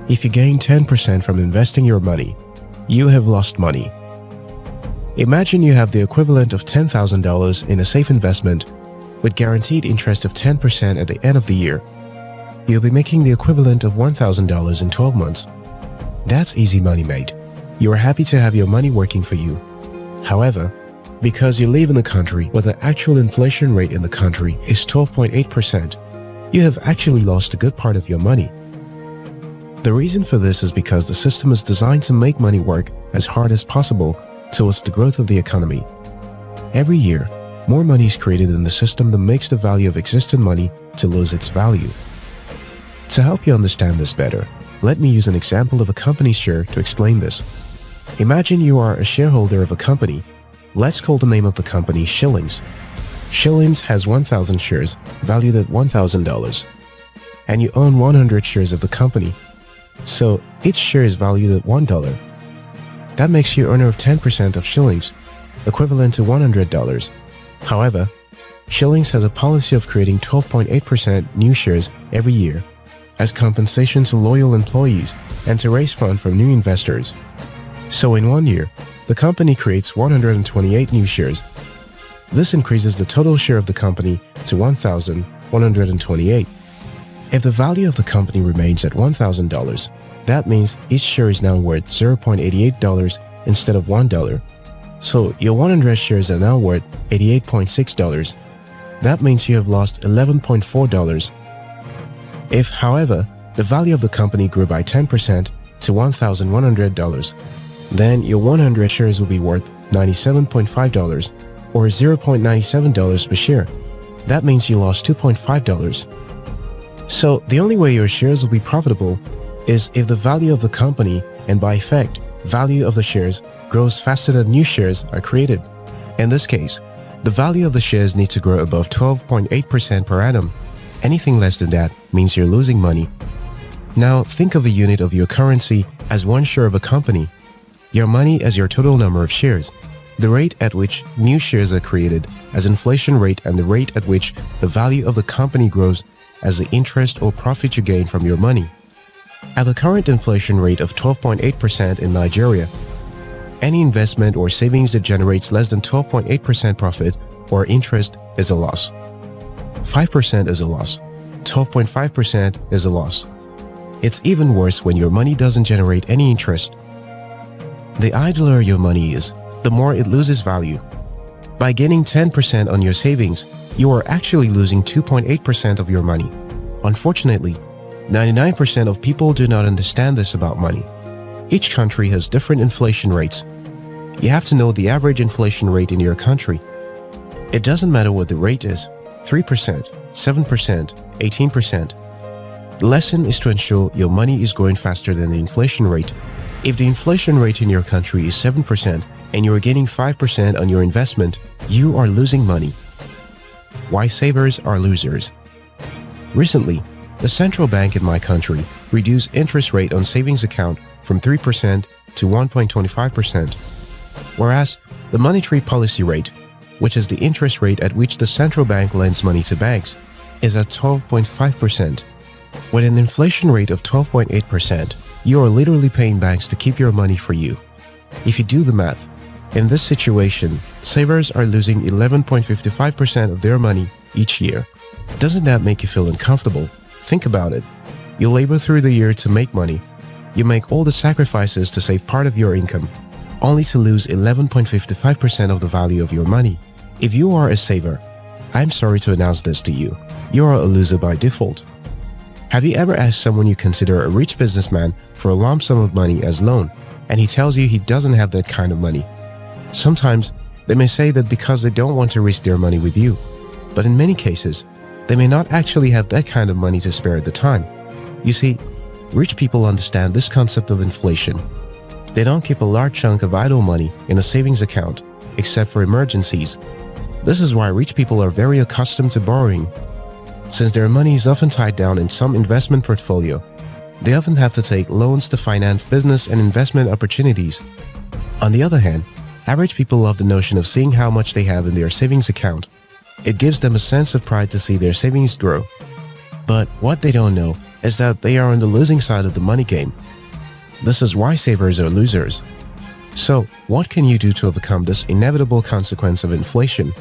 If you gain 10% from investing your money, you have lost money. Imagine you have the equivalent of $10,000 in a safe investment with guaranteed interest of 10% at the end of the year. You'll be making the equivalent of $1,000 in 12 months. That's easy money made. You are happy to have your money working for you. However, because you live in a country where the actual inflation rate in the country is 12.8%, you have actually lost a good part of your money. The reason for this is because the system is designed to make money work as hard as possible towards the growth of the economy. Every year, more money is created in the system that makes the value of existing money to lose its value. To help you understand this better, let me use an example of a company share to explain this. Imagine you are a shareholder of a company. Let's call the name of the company Shillings. Shillings has 1,000 shares valued at $1,000, and you own 100 shares of the company. So each share is valued at $1. That makes you owner of 10% of Shillings, equivalent to $100. However, Shillings has a policy of creating 12.8% new shares every year as compensation to loyal employees and to raise funds from new investors. So in 1 year, the company creates 128 new shares. This increases the total share of the company to 1,128. If the value of the company remains at $1,000, that means each share is now worth $0.88 instead of $1. So your 100 shares are now worth $88.6. That means you have lost $11.4. If, however, the value of the company grew by 10% to $1,100, then your 100 shares will be worth $97.5 or $0.97 per share. That means you lost $2.5. So the only way your shares will be profitable is if the value of the company, and by effect, value of the shares, grows faster than new shares are created. In this case, the value of the shares needs to grow above 12.8% per annum. Anything less than that means you're losing money. Now think of a unit of your currency as one share of a company, your money as your total number of shares, the rate at which new shares are created as inflation rate, and the rate at which the value of the company grows as the interest or profit you gain from your money. At the current inflation rate of 12.8% in Nigeria, any investment or savings that generates less than 12.8% profit or interest is a loss. 5% is a loss. 12.5% is a loss. It's even worse when your money doesn't generate any interest. The idler your money is, the more it loses value. By gaining 10% on your savings, you are actually losing 2.8% of your money. Unfortunately, 99% of people do not understand this about money. Each country has different inflation rates. You have to know the average inflation rate in your country. It doesn't matter what the rate is, 3%, 7%, 18%. The lesson is to ensure your money is growing faster than the inflation rate. If the inflation rate in your country is 7% and you are gaining 5% on your investment, you are losing money. Why savers are losers? Recently, the central bank in my country reduced interest rate on savings account from 3% to 1.25%, whereas the monetary policy rate, which is the interest rate at which the central bank lends money to banks, is at 12.5%. With an inflation rate of 12.8%, you are literally paying banks to keep your money for you. If you do the math, in this situation, savers are losing 11.55% of their money each year. Doesn't that make you feel uncomfortable? Think about it. You labor through the year to make money. You make all the sacrifices to save part of your income, only to lose 11.55% of the value of your money. If you are a saver, I'm sorry to announce this to you. You are a loser by default. Have you ever asked someone you consider a rich businessman for a lump sum of money as loan, and he tells you he doesn't have that kind of money? Sometimes they may say that because they don't want to risk their money with you, but in many cases, they may not actually have that kind of money to spare at the time. You see, rich people understand this concept of inflation. They don't keep a large chunk of idle money in a savings account, except for emergencies. This is why rich people are very accustomed to borrowing. Since their money is often tied down in some investment portfolio, they often have to take loans to finance business and investment opportunities. On the other hand, average people love the notion of seeing how much they have in their savings account. It gives them a sense of pride to see their savings grow. But what they don't know is that they are on the losing side of the money game. This is why savers are losers. So, what can you do to overcome this inevitable consequence of inflation?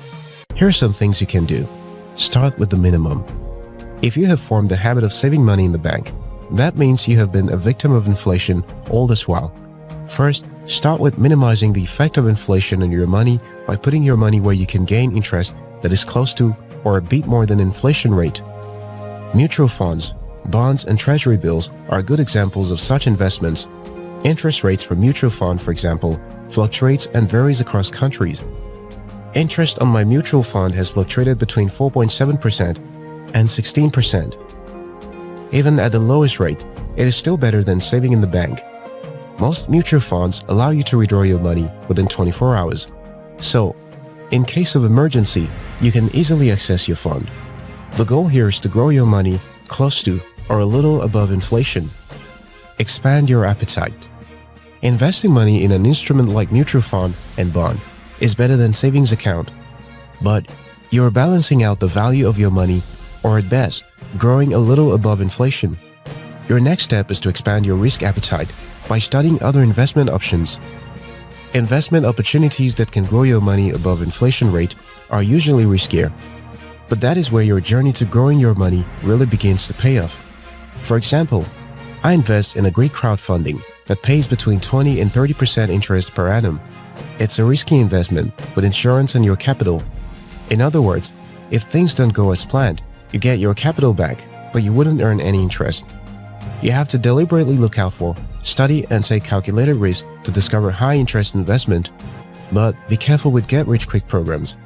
Here are some things you can do. Start with the minimum. If you have formed the habit of saving money in the bank, that means you have been a victim of inflation all this while. First, start with minimizing the effect of inflation on your money by putting your money where you can gain interest that is close to or a bit more than inflation rate. Mutual funds, bonds, and treasury bills are good examples of such investments. Interest rates for mutual fund, for example, fluctuates and varies across countries. Interest on my mutual fund has fluctuated between 4.7% and 16%. Even at the lowest rate, it is still better than saving in the bank. Most mutual funds allow you to withdraw your money within 24 hours. So, in case of emergency, you can easily access your fund. The goal here is to grow your money close to or a little above inflation. Expand your appetite. Investing money in an instrument like mutual fund and bond is better than savings account, but you're balancing out the value of your money, or at best, growing a little above inflation. Your next step is to expand your risk appetite by studying other investment options. Investment opportunities that can grow your money above inflation rate are usually riskier, but that is where your journey to growing your money really begins to pay off. For example, I invest in a Greek crowdfunding that pays between 20 and 30% interest per annum. It's a risky investment with insurance on your capital. In other words, if things don't go as planned, you get your capital back, but you wouldn't earn any interest. You have to deliberately look out for, study, and take calculated risks to discover high-interest investment. But be careful with get-rich-quick programs.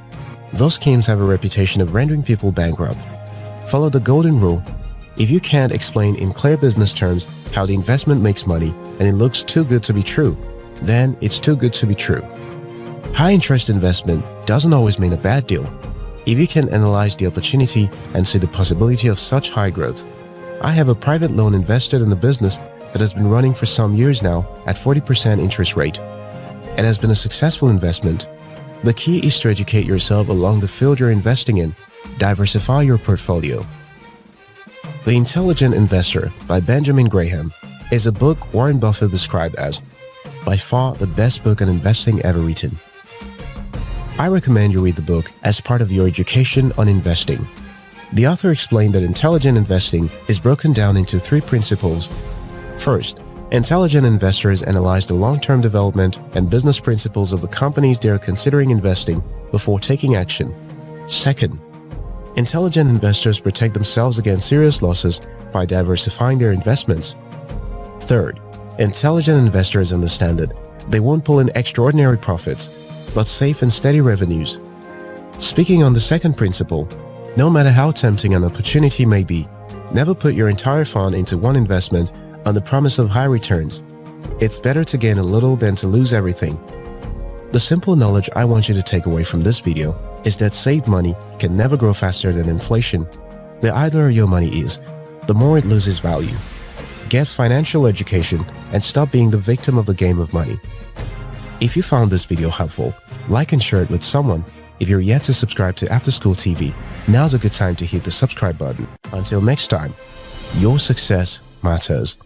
Those schemes have a reputation of rendering people bankrupt. Follow the golden rule. If you can't explain in clear business terms how the investment makes money and it looks too good to be true, then it's too good to be true. High-interest investment doesn't always mean a bad deal. If you can analyze the opportunity and see the possibility of such high growth. I have a private loan invested in a business that has been running for some years now at 40% interest rate. It has been a successful investment. The key is to educate yourself along the field you're investing in. Diversify your portfolio. The Intelligent Investor by Benjamin Graham is a book Warren Buffett described as by far the best book on investing ever written. I recommend you read the book as part of your education on investing. The author explained that intelligent investing is broken down into 3 principles. First, intelligent investors analyze the long-term development and business principles of the companies they are considering investing before taking action. Second, intelligent investors protect themselves against serious losses by diversifying their investments. Third, intelligent investors understand that they won't pull in extraordinary profits, but safe and steady revenues. Speaking on the second principle, no matter how tempting an opportunity may be, never put your entire fund into one investment on the promise of high returns. It's better to gain a little than to lose everything. The simple knowledge I want you to take away from this video is that saved money can never grow faster than inflation. The idler your money is, the more it loses value. Get financial education and stop being the victim of the game of money. If you found this video helpful, like and share it with someone. If you're yet to subscribe to After School TV, now's a good time to hit the subscribe button. Until next time, your success matters.